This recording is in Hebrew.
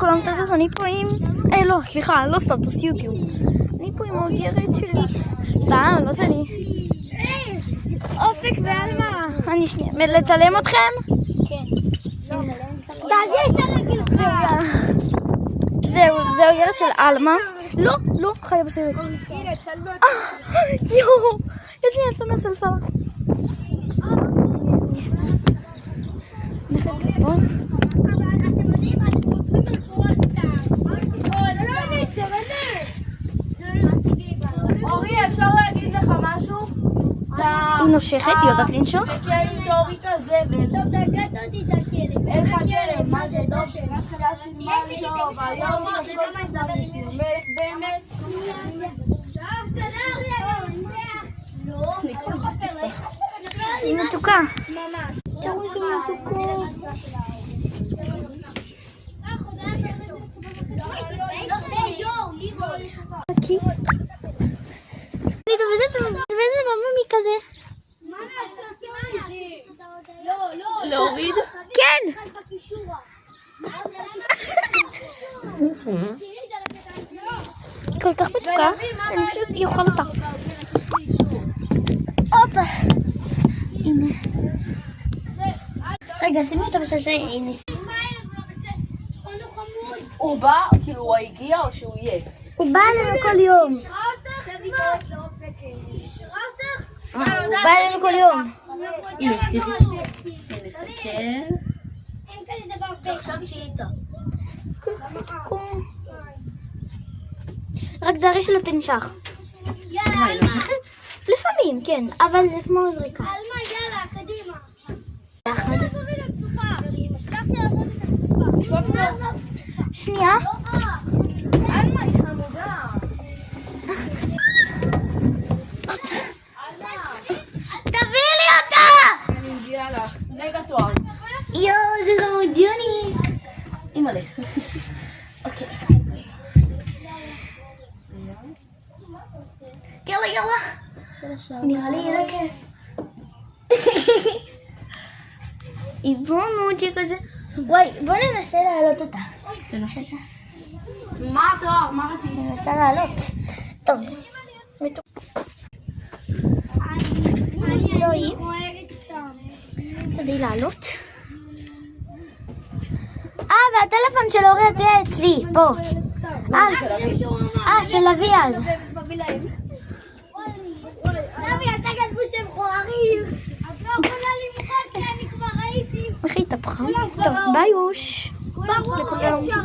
לכולם סטטוס, אני פה עם... לא, סליחה, לא סטטוס, יוטיוב. אני פה עם האוגרת שלי. סתם, לא שלי. אופק ואלמה. אני שנייה. לצלם אתכם? כן. תעזי את הרגל שלך. זהו, זה האוגרת של אלמה. לא, לא, חיה בסרט. הנה, צלמו. יואו, יש לי עצונה סלסלה. נכת לפה. אורי, אפשר להגיד לך משהו? היא נושכת, היא יודעת לנשוך? זה כאילו תוריד את הזבל. טוב, דקת אותי את הכלב. איך הכלב? מה זה דוב? שאלה שלך שזמן טוב. היום זה כל סדר יש לי מלך באמת. היא מתוקה. ממש. תראו איזה מתוקות. חכי. אני תובזת בממי כזה. להוריד? כן! היא כל כך מתוקה, שאני פשוט אוכל אותה. הופה! הנה. רגע, שימי אותה בסלסל, הנה. הוא בא? כאילו הוא הגיע או שהוא יהיה? הוא בא אלינו כל יום. הוא בא אלינו כל יום. הנה, תראי. נסתכל. רק תזהרי שלא תנשך. מה, היא נושכת? לפעמים, כן, אבל זה כמו זריקה. יאללה, קדימה. יחד. סוף סוף. שנייה. אלמה היא חמודה. תביא לי אותה! אני מגיעה לה. רגע תואר. יואו, זה רמג'וני. אימא'לה. אוקיי. יאללה, יאללה. נראה לי יהיה לה כיף. היא בומות, היא כזה. וואי, בוא ננסה להעלות אותה. תנסי. מה התואר? מה רצית? ננסה להעלות. טוב. זוהי. תדעי לעלות. והטלפון של אורי תהיה אצלי, פה. של אבי אז. נבי, אתה כתבו שהם חוערים. את לא יכולה למחוק כי אני כבר ראיתי. איך היא התהפכה? טוב, ביי אוש. ברור שאפשר